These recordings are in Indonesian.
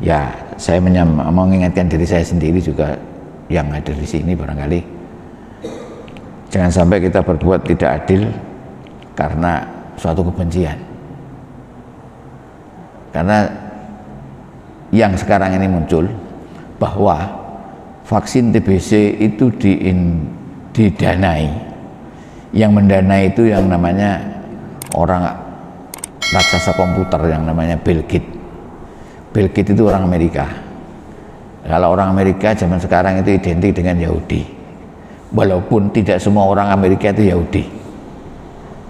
Ya, saya mengingatkan diri saya sendiri juga yang hadir di sini barangkali jangan sampai kita berbuat tidak adil karena suatu kebencian. Karena yang sekarang ini muncul bahwa vaksin TBC itu didanai. Yang mendanai itu yang namanya orang raksasa komputer yang namanya Bill Gates. Bill Gates itu orang Amerika. Kalau orang Amerika zaman sekarang itu identik dengan Yahudi. Walaupun tidak semua orang Amerika itu Yahudi.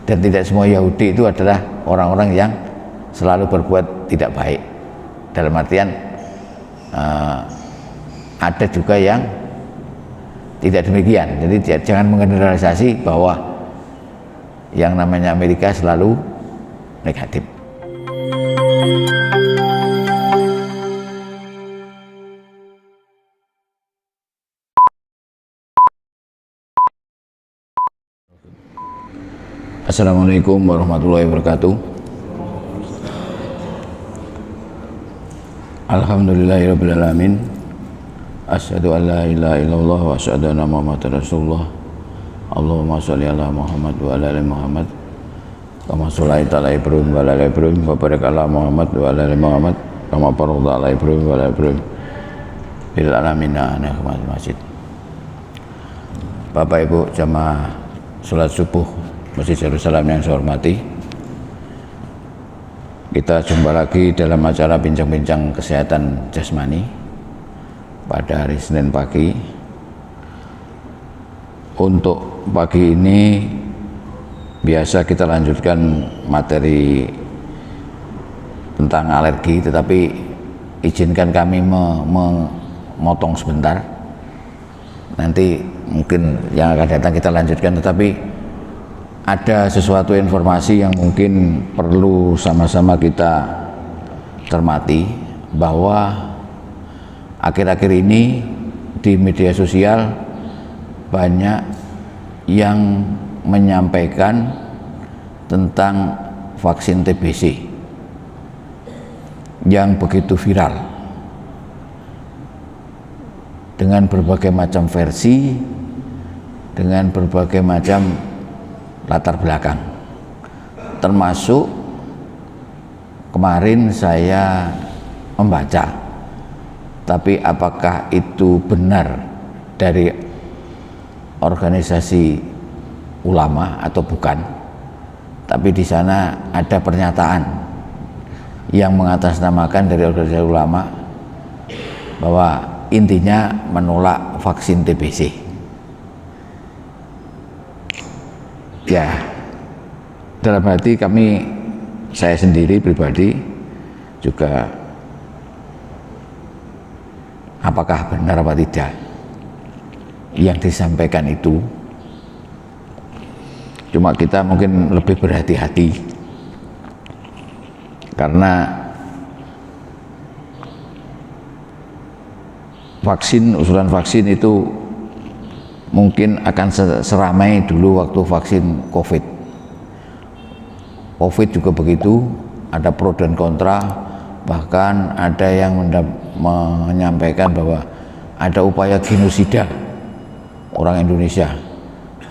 Dan tidak semua Yahudi itu adalah orang-orang yang selalu berbuat tidak baik. Dalam artian ada juga yang tidak demikian. Jadi jangan menggeneralisasi bahwa yang namanya Amerika selalu negatif. Assalamualaikum warahmatullahi wabarakatuh. Alhamdulillahirabbil alamin. Asyhadu an la ilaha illallah wa asyhadu anna Muhammadar Rasulullah. Allahumma shalli ala Muhammad wa ala ali Muhammad. Kama shallaita ala Ibrahim wa ala ali Ibrahim wa barik ala Muhammad wa ala ali Muhammad kama barakta ala Ibrahim wa ala ali Ibrahim fil alamin innaka Hamidum Majid. Bapak Ibu jamaah salat subuh Masjid Yerusalem yang saya hormati, kita jumpa lagi dalam acara bincang-bincang kesehatan jasmani pada hari Senin pagi. Untuk pagi ini biasa kita lanjutkan materi tentang alergi, tetapi izinkan kami memotong sebentar. Nanti mungkin yang akan datang kita lanjutkan, tetapi ada sesuatu informasi yang mungkin perlu sama-sama kita cermati, bahwa akhir-akhir ini di media sosial banyak yang menyampaikan tentang vaksin TBC yang begitu viral dengan berbagai macam versi, dengan berbagai macam latar belakang, termasuk kemarin saya membaca, tapi apakah itu benar dari organisasi ulama atau bukan, tapi di sana ada pernyataan yang mengatasnamakan dari organisasi ulama bahwa intinya menolak vaksin TBC. Ya, dalam hati kami, saya sendiri pribadi juga, apakah benar apa tidak yang disampaikan itu. Cuma kita mungkin lebih berhati-hati karena usulan vaksin itu mungkin akan seramai dulu waktu vaksin COVID. COVID juga begitu, ada pro dan kontra, bahkan ada yang menyampaikan bahwa ada upaya genosida orang Indonesia.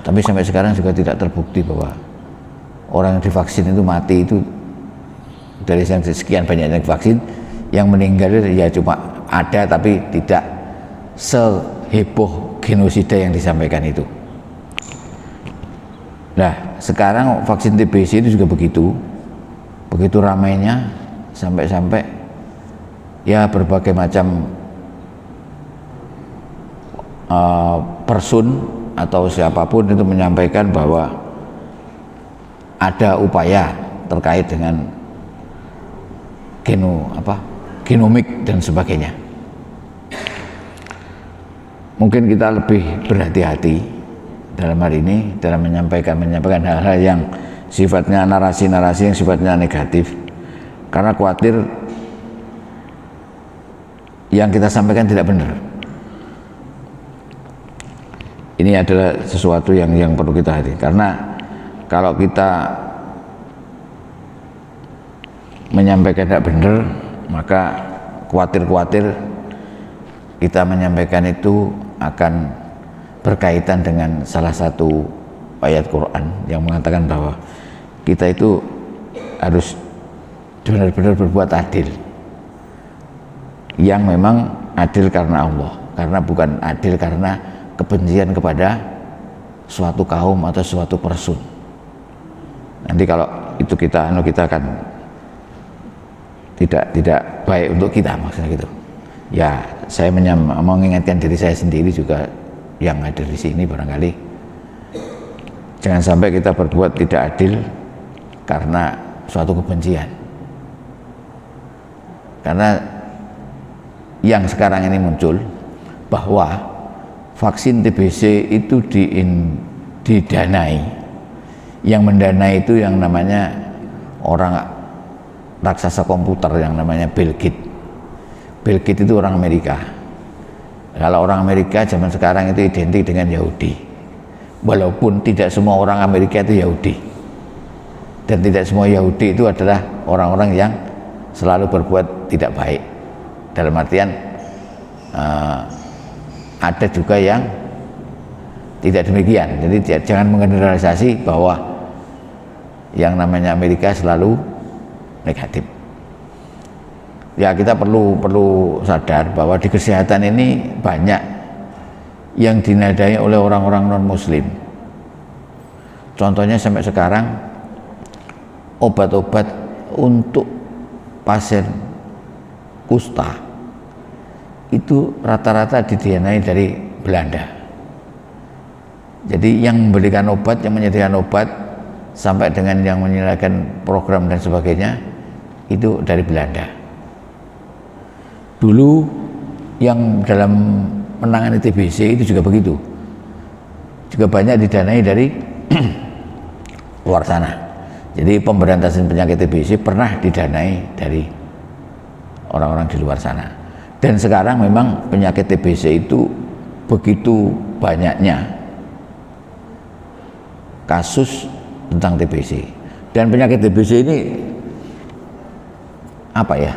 Tapi sampai sekarang juga tidak terbukti bahwa orang yang divaksin itu mati. Itu dari sekian banyaknya vaksin, yang meninggal ya cuma ada, tapi tidak seheboh genosida yang disampaikan itu. Nah, sekarang vaksin TBC itu juga begitu ramainya, sampai-sampai ya berbagai macam person atau siapapun itu menyampaikan bahwa ada upaya terkait dengan genomik dan sebagainya. Mungkin kita lebih berhati-hati dalam hal ini, dalam menyampaikan hal-hal yang sifatnya narasi-narasi yang sifatnya negatif, karena khawatir yang kita sampaikan tidak benar. Ini adalah sesuatu yang perlu kita hati, karena kalau kita menyampaikan tidak benar, maka khawatir kita menyampaikan itu akan berkaitan dengan salah satu ayat Quran yang mengatakan bahwa kita itu harus benar-benar berbuat adil, yang memang adil karena Allah, karena bukan adil karena kebencian kepada suatu kaum atau suatu person. Nanti kalau itu kita akan tidak baik untuk kita, maksudnya gitu. Ya, saya mengingatkan diri saya sendiri juga yang ada di sini, barangkali jangan sampai kita berbuat tidak adil karena suatu kebencian. Karena yang sekarang ini muncul bahwa vaksin TBC itu didanai. Yang mendanai itu yang namanya orang raksasa komputer yang namanya Bill Gates. Bill Gates itu orang Amerika. Kalau orang Amerika zaman sekarang itu identik dengan Yahudi, walaupun tidak semua orang Amerika itu Yahudi, dan tidak semua Yahudi itu adalah orang-orang yang selalu berbuat tidak baik. Dalam artian ada juga yang tidak demikian. Jadi jangan menggeneralisasi bahwa yang namanya Amerika selalu negatif. Ya, kita perlu sadar bahwa di kesehatan ini banyak yang dinadai oleh orang-orang non-muslim. Contohnya sampai sekarang obat-obat untuk pasien kusta itu rata-rata didanai dari Belanda. Jadi yang memberikan obat, yang menyediakan obat sampai dengan yang menyediakan program dan sebagainya itu dari Belanda. Dulu yang dalam menangani TBC itu juga begitu, juga banyak didanai dari luar sana. Jadi pemberantasan penyakit TBC pernah didanai dari orang-orang di luar sana. Dan sekarang memang penyakit TBC itu begitu banyaknya kasus tentang TBC. Dan penyakit TBC ini apa ya,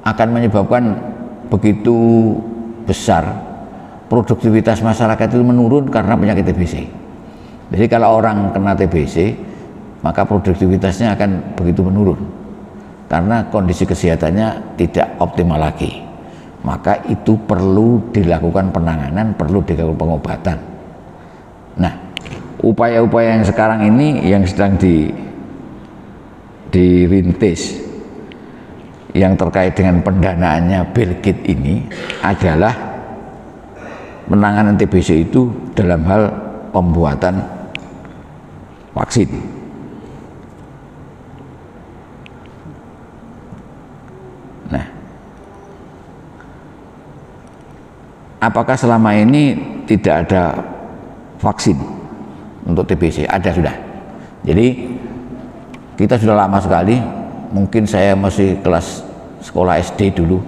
akan menyebabkan begitu besar produktivitas masyarakat itu menurun karena penyakit TBC. Jadi kalau orang kena TBC, maka produktivitasnya akan begitu menurun karena kondisi kesehatannya tidak optimal lagi. Maka itu perlu dilakukan penanganan, perlu dilakukan pengobatan. Nah, upaya-upaya yang sekarang ini yang sedang dirintis yang terkait dengan pendanaannya Bill Gates ini adalah penanganan TBC itu dalam hal pembuatan vaksin. Nah, apakah selama ini tidak ada vaksin untuk TBC? Ada, sudah. Jadi kita sudah lama sekali. Mungkin saya masih kelas sekolah SD dulu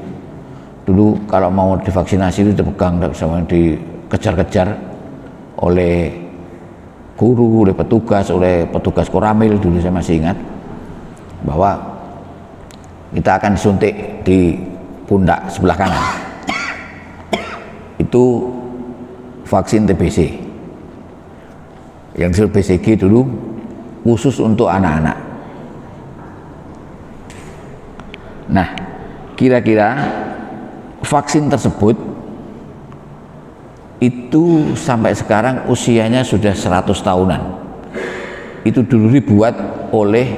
kalau mau divaksinasi itu dipegang, sama dikejar-kejar oleh guru, oleh petugas Koramil. Dulu saya masih ingat bahwa kita akan disuntik di pundak sebelah kanan, itu vaksin TBC yang disebut BCG dulu, khusus untuk anak-anak. Nah, kira-kira vaksin tersebut itu sampai sekarang usianya sudah 100 tahunan. Itu dulu dibuat oleh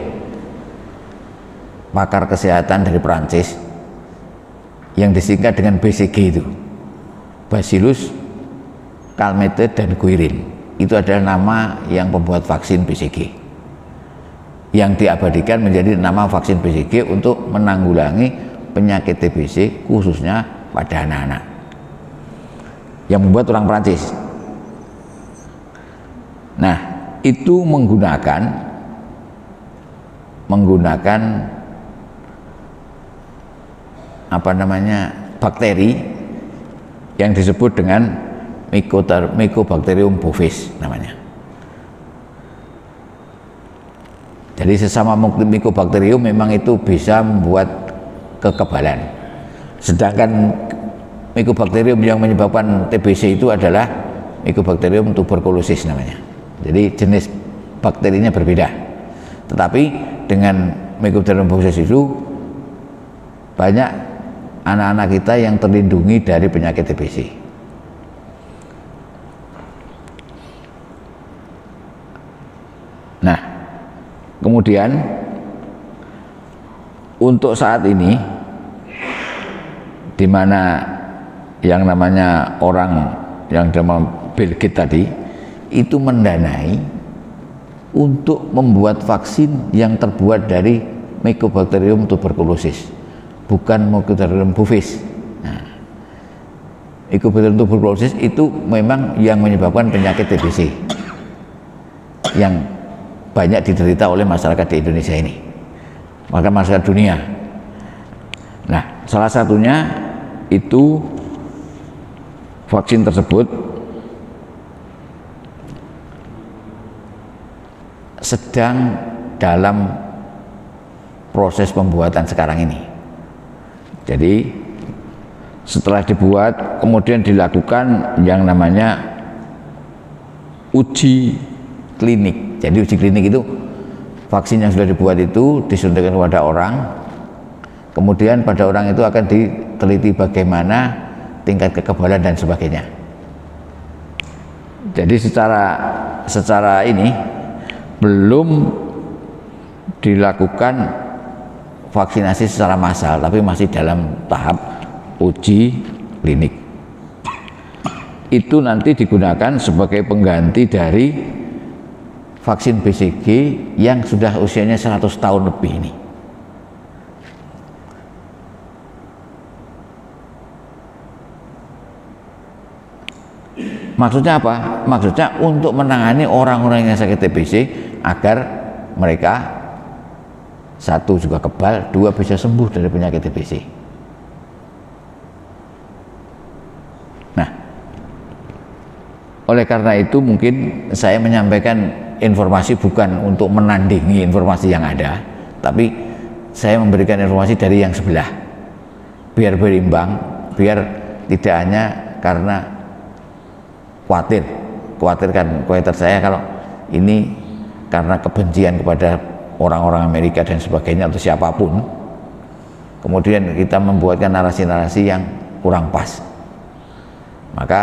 pakar kesehatan dari Perancis yang disingkat dengan BCG itu, Bacillus Calmette dan Guerin. Itu adalah nama yang pembuat vaksin BCG, yang diabadikan menjadi nama vaksin BCG untuk menanggulangi penyakit TBC khususnya pada anak-anak, yang membuat orang Prancis. Nah, itu menggunakan apa namanya, bakteri yang disebut dengan Mycobacterium bovis namanya. Jadi sesama Mycobacterium memang itu bisa membuat kekebalan. Sedangkan Mycobacterium yang menyebabkan TBC itu adalah Mycobacterium tuberculosis namanya. Jadi jenis bakterinya berbeda. Tetapi dengan Mycobacterium tuberculosis itu banyak anak-anak kita yang terlindungi dari penyakit TBC. Nah, kemudian untuk saat ini, di mana yang namanya orang yang nama Bill Gates tadi itu mendanai untuk membuat vaksin yang terbuat dari Mycobacterium tuberculosis, bukan Mycobacterium bovis. Nah, Mycobacterium tuberculosis itu memang yang menyebabkan penyakit TBC yang banyak diderita oleh masyarakat di Indonesia ini, bahkan masyarakat dunia. Nah, salah satunya itu vaksin tersebut sedang dalam proses pembuatan sekarang ini. Jadi setelah dibuat kemudian dilakukan yang namanya uji klinik. Jadi uji klinik itu vaksin yang sudah dibuat itu disuntikan kepada orang, kemudian pada orang itu akan diteliti bagaimana tingkat kekebalan dan sebagainya. Jadi secara ini belum dilakukan vaksinasi secara massal, tapi masih dalam tahap uji klinik. Itu nanti digunakan sebagai pengganti dari vaksin BCG yang sudah usianya 100 tahun lebih ini. Maksudnya apa? Maksudnya untuk menangani orang-orang yang sakit TBC agar mereka satu juga kebal, dua bisa sembuh dari penyakit TBC. Nah, oleh karena itu mungkin saya menyampaikan informasi bukan untuk menandingi informasi yang ada, tapi saya memberikan informasi dari yang sebelah biar berimbang, biar tidak hanya karena khawatir saya kalau ini karena kebencian kepada orang-orang Amerika dan sebagainya atau siapapun, kemudian kita membuatkan narasi-narasi yang kurang pas. Maka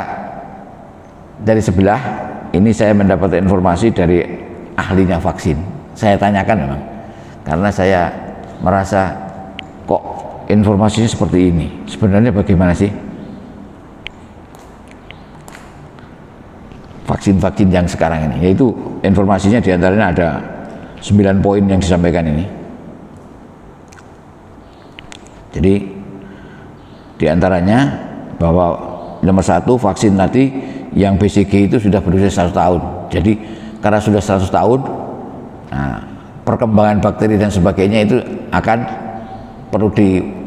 dari sebelah ini saya mendapat informasi dari ahlinya vaksin. Saya tanyakan memang, karena saya merasa kok informasinya seperti ini. Sebenarnya bagaimana sih vaksin-vaksin yang sekarang ini? Yaitu informasinya diantaranya ada 9 poin yang disampaikan ini. Jadi diantaranya bahwa nomor 1, vaksin tadi yang BCG itu sudah berusia 100 tahun. Jadi karena sudah 100 tahun, nah, perkembangan bakteri dan sebagainya itu akan perlu diperiksa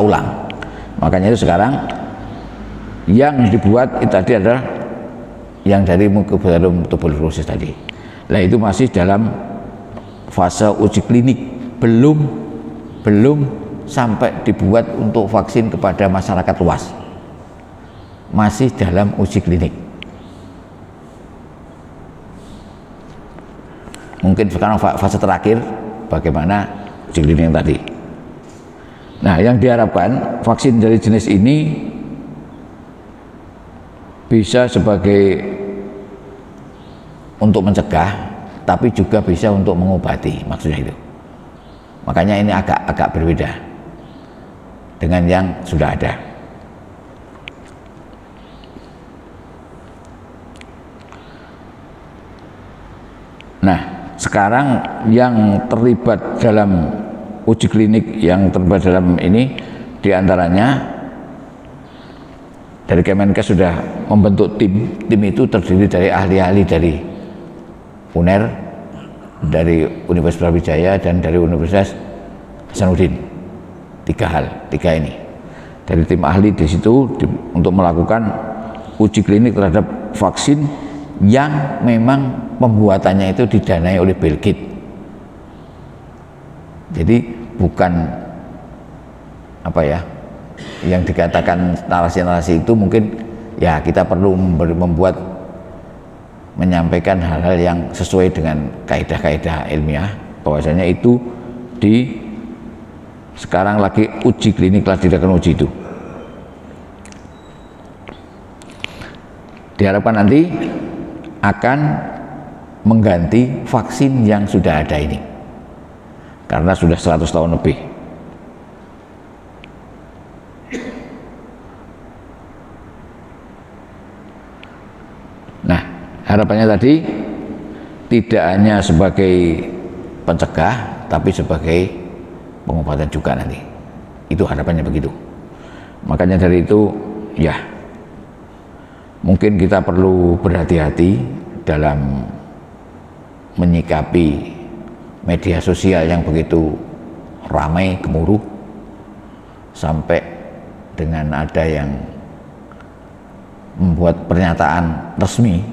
ulang. Makanya itu sekarang yang dibuat itu tadi adalah yang dari Mycobacterium tuberculosis tadi. Nah, itu masih dalam fase uji klinik, belum sampai dibuat untuk vaksin kepada masyarakat luas. Masih dalam uji klinik. Mungkin sekarang fase terakhir bagaimana uji klinik yang tadi. Nah, yang diharapkan vaksin dari jenis ini bisa sebagai untuk mencegah, tapi juga bisa untuk mengobati, maksudnya itu. Makanya ini agak berbeda dengan yang sudah ada. Nah, sekarang yang terlibat dalam uji klinik, yang terlibat dalam ini diantaranya dari Kemenkes sudah membentuk tim itu terdiri dari ahli-ahli dari UNER, dari Universitas Brawijaya, dan dari Universitas Hasanuddin. 3 ini dari tim ahli di situ untuk melakukan uji klinik terhadap vaksin yang memang pembuatannya itu didanai oleh Bill Gates. Jadi bukan apa ya, yang dikatakan narasi-narasi itu mungkin ya kita perlu menyampaikan hal-hal yang sesuai dengan kaidah-kaidah ilmiah, bahwasanya itu sekarang lagi uji klinik, lah dilakukan uji itu. Diharapkan nanti akan mengganti vaksin yang sudah ada ini, karena sudah 100 tahun lebih. Nah, harapannya tadi tidak hanya sebagai pencegah, tapi sebagai pengobatan juga nanti. Itu harapannya begitu. Makanya dari itu ya, mungkin kita perlu berhati-hati dalam menyikapi media sosial yang begitu ramai gemuruh, sampai dengan ada yang membuat pernyataan resmi,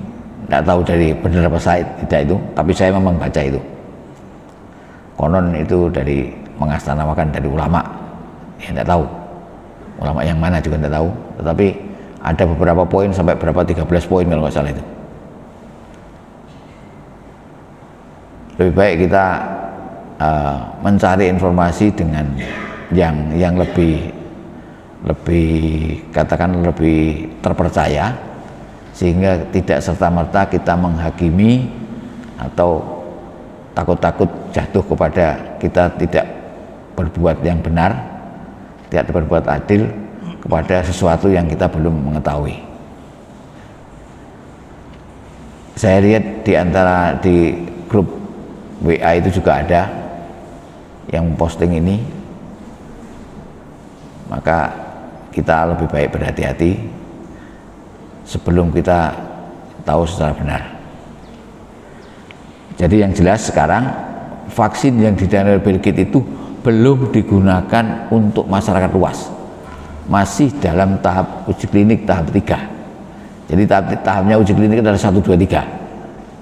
tidak tahu dari benar apa saya tidak itu, tapi saya memang baca itu. Konon itu dari mengatasnamakan dari ulama, ya tidak tahu ulama yang mana juga tidak tahu, tetapi ada beberapa poin sampai berapa 13 poin kalau nggak salah itu. Lebih baik kita mencari informasi dengan yang lebih katakan lebih terpercaya, sehingga tidak serta-merta kita menghakimi atau takut-takut jatuh kepada kita tidak berbuat yang benar, tidak berbuat adil kepada sesuatu yang kita belum mengetahui. Saya lihat di grup WA itu juga ada yang posting ini, maka kita lebih baik berhati-hati sebelum kita tahu secara benar. Jadi yang jelas sekarang vaksin yang didanai Bill Gates itu belum digunakan untuk masyarakat luas, masih dalam tahap uji klinik tahap 3. Jadi tahapnya uji klinik adalah 1, 2, 3.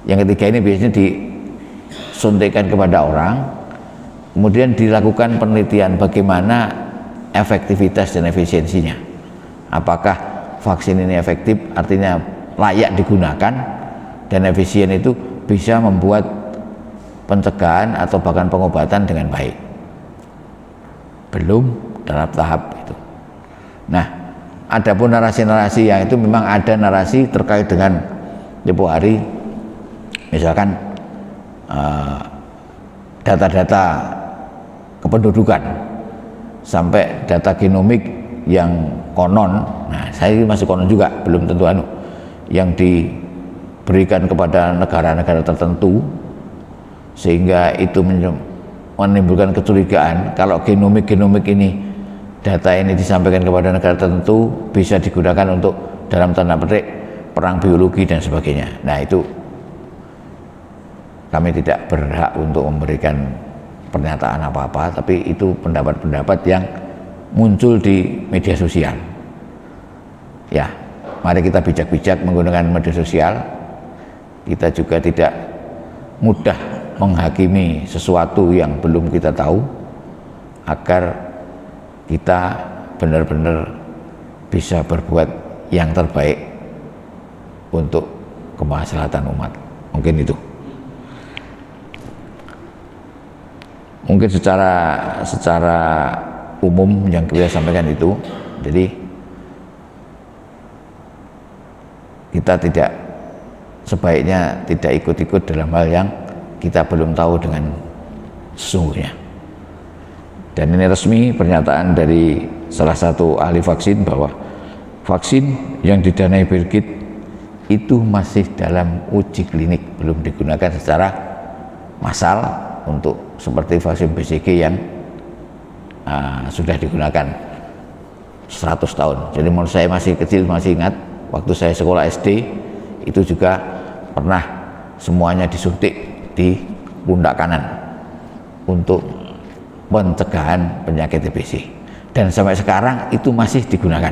Yang ketiga ini biasanya disuntikan kepada orang, kemudian dilakukan penelitian bagaimana efektivitas dan efisiensinya. Apakah vaksin ini efektif, artinya layak digunakan, dan efisien itu bisa membuat pencegahan atau bahkan pengobatan dengan baik. Belum dalam tahap itu. Nah, adapun narasi-narasi yang itu memang ada narasi terkait dengan tempo hari, misalkan data-data kependudukan sampai data genomik yang konon, nah saya masih konon juga, belum tentu yang diberikan kepada negara-negara tertentu, sehingga itu menimbulkan kecurigaan kalau genomik ini, data ini disampaikan kepada negara tertentu, bisa digunakan untuk dalam tanda petik perang biologi dan sebagainya. Nah, itu kami tidak berhak untuk memberikan pernyataan apa-apa, tapi itu pendapat-pendapat yang muncul di media sosial. Ya, mari kita bijak-bijak menggunakan media sosial. Kita juga tidak mudah menghakimi sesuatu yang belum kita tahu, agar kita benar-benar bisa berbuat yang terbaik untuk kemaslahatan umat. Mungkin itu. Mungkin secara umum yang kita sampaikan itu. Jadi kita sebaiknya tidak ikut-ikut dalam hal yang kita belum tahu dengan sesungguhnya. Dan ini resmi pernyataan dari salah satu ahli vaksin bahwa vaksin yang didanai Bill Gates itu masih dalam uji klinik, belum digunakan secara massal untuk seperti vaksin BCG yang sudah digunakan 100 tahun. Jadi menurut saya masih kecil, masih ingat waktu saya sekolah SD itu juga pernah semuanya disuntik di pundak kanan untuk pencegahan penyakit TBC, dan sampai sekarang itu masih digunakan.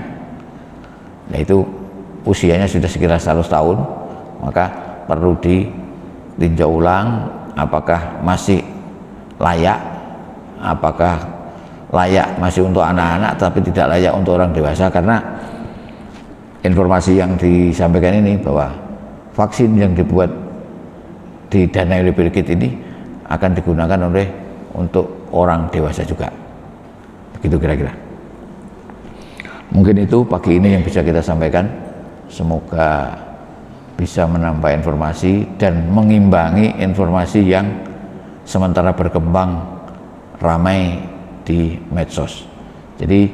Nah, itu usianya sudah sekitar 100 tahun, maka perlu ditinjau ulang apakah masih layak, apakah layak masih untuk anak-anak tapi tidak layak untuk orang dewasa, karena informasi yang disampaikan ini bahwa vaksin yang dibuat didanai oleh Bill Gates ini akan digunakan untuk orang dewasa juga. Begitu kira-kira. Mungkin itu pagi ini yang bisa kita sampaikan. Semoga bisa menambah informasi dan mengimbangi informasi yang sementara berkembang ramai di medsos. Jadi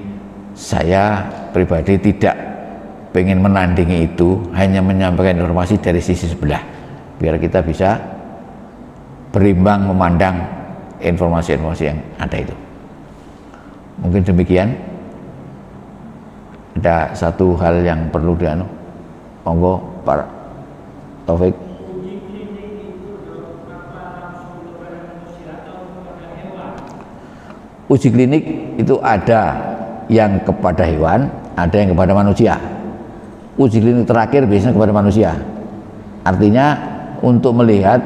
saya pribadi tidak pengen menandingi itu, hanya menyampaikan informasi dari sisi sebelah biar kita bisa berimbang memandang informasi-informasi yang ada itu. Mungkin demikian. Ada satu hal yang perlu monggo Pak Taufik. Uji klinik itu ada yang kepada hewan, ada yang kepada manusia. Uji klinik terakhir biasanya kepada manusia. Artinya untuk melihat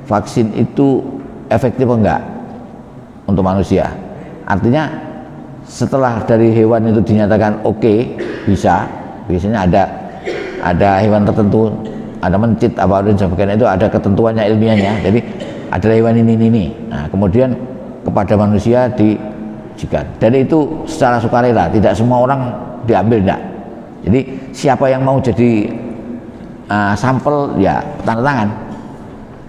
vaksin itu efektif enggak untuk manusia. Artinya setelah dari hewan itu dinyatakan oke, biasanya ada hewan tertentu, ada mencit apa dan sebagainya, itu ada ketentuannya ilmiahnya. Jadi ada hewan ini. Nah, kemudian kepada manusia diujikan. Dan itu secara sukarela, tidak semua orang diambil, enggak. Jadi siapa yang mau jadi sampel ya tanda tangan.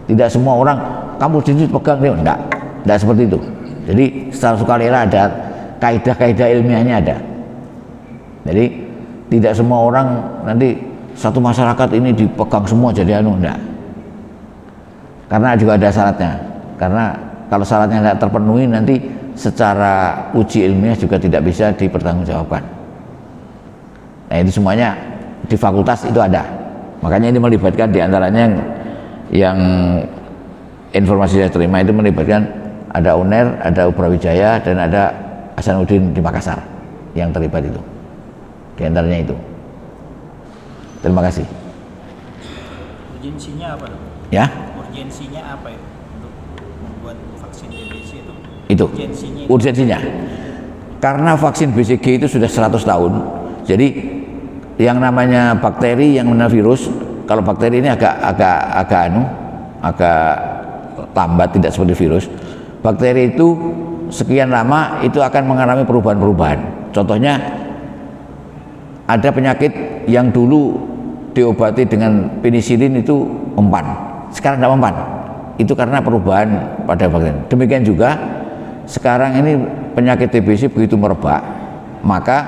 Tidak semua orang kamu di pegang dia, enggak seperti itu. Jadi secara sukarela ada kaidah-kaidah ilmiahnya ada. Jadi tidak semua orang nanti satu masyarakat ini dipegang semua jadi enggak. Karena juga ada syaratnya. Karena kalau syaratnya tidak terpenuhi nanti secara uji ilmiah juga tidak bisa dipertanggungjawabkan. Nah itu semuanya di fakultas itu ada. Makanya ini melibatkan diantaranya yang informasi saya terima itu melibatkan ada UNER, ada Brawijaya, dan ada Hasanuddin di Makassar yang terlibat itu. Diantaranya itu. Terima kasih. Urgensinya apa, dok? Ya? Urgensinya apa ya untuk membuat vaksin TBC itu? Itu. Urgensinya. Karena vaksin BCG itu sudah 100 tahun. Jadi yang namanya bakteri, yang namanya virus, kalau bakteri ini agak lambat, tidak seperti virus. Bakteri itu sekian lama itu akan mengalami perubahan-perubahan. Contohnya ada penyakit yang dulu diobati dengan penisilin itu mempan, sekarang tidak mempan. Itu karena perubahan pada bakteri. Demikian juga sekarang ini penyakit TBC begitu merebak, maka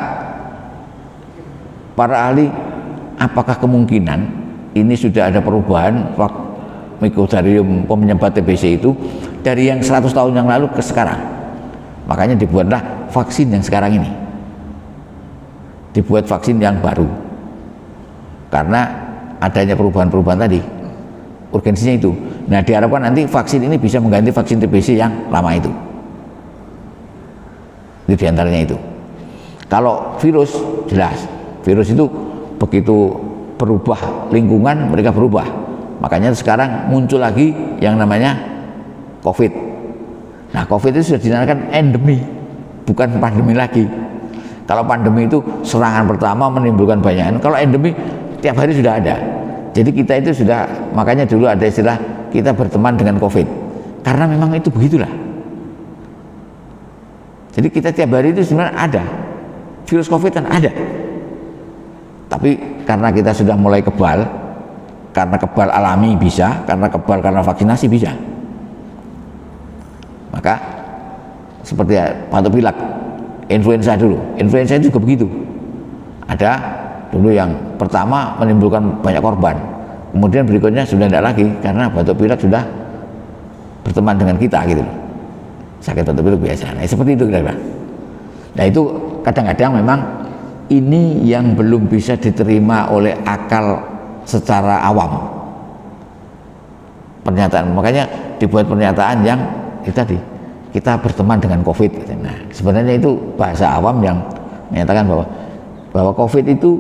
para ahli, apakah kemungkinan ini sudah ada perubahan Mycobacterium penyebab TBC itu dari yang 100 tahun yang lalu ke sekarang. Makanya dibuatlah vaksin yang sekarang ini. Dibuat vaksin yang baru. Karena adanya perubahan-perubahan tadi. Urgensinya itu. Nah, diharapkan nanti vaksin ini bisa mengganti vaksin TBC yang lama itu. Itu diantaranya itu. Kalau virus, jelas. Virus itu begitu berubah lingkungan, mereka berubah. Makanya sekarang muncul lagi yang namanya COVID. Nah, COVID itu sudah dinamakan endemi, bukan pandemi lagi. Kalau pandemi itu serangan pertama menimbulkan banyak. Kalau endemi tiap hari sudah ada. Jadi kita itu sudah, makanya dulu ada istilah kita berteman dengan COVID. Karena memang itu begitulah. Jadi kita tiap hari itu sebenarnya ada. Virus COVID kan ada. Tapi karena kita sudah mulai kebal, karena kebal alami bisa, karena kebal karena vaksinasi bisa. Maka seperti batuk pilek, influenza dulu. Influenza itu juga begitu. Ada dulu yang pertama menimbulkan banyak korban. Kemudian berikutnya sudah tidak lagi karena batuk pilek sudah berteman dengan kita gitu loh. Sakit batuk pilek biasa. Nah, seperti itu kira-kira. Nah, itu kadang-kadang memang ini yang belum bisa diterima oleh akal secara awam. Pernyataan, makanya dibuat pernyataan yang itu tadi, kita berteman dengan COVID. Nah, sebenarnya itu bahasa awam yang menyatakan bahwa COVID itu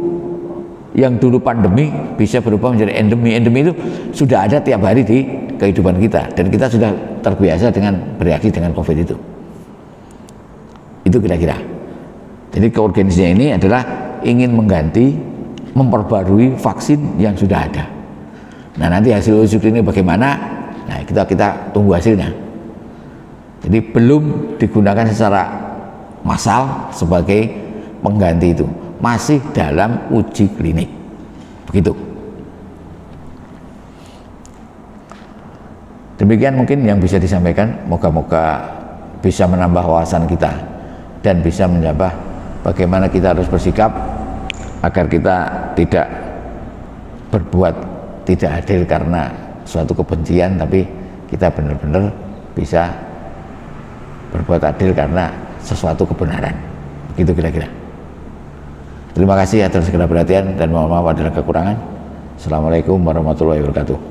yang dulu pandemi bisa berubah menjadi endemi. Endemi itu sudah ada tiap hari di kehidupan kita dan kita sudah terbiasa dengan bereaksi dengan COVID itu. Itu kira-kira. Jadi keurgensinya ini adalah ingin mengganti, memperbarui vaksin yang sudah ada. Nah nanti hasil uji klinik bagaimana? Nah kita tunggu hasilnya. Jadi belum digunakan secara massal sebagai pengganti itu, masih dalam uji klinik. Begitu. Demikian mungkin yang bisa disampaikan. Moga-moga bisa menambah wawasan kita dan bisa menambah bagaimana kita harus bersikap agar kita tidak berbuat tidak adil karena suatu kebencian, tapi kita benar-benar bisa berbuat adil karena sesuatu kebenaran. Begitu kira-kira. Terima kasih atas segala perhatian dan mohon maaf apabila kekurangan. Assalamualaikum warahmatullahi wabarakatuh.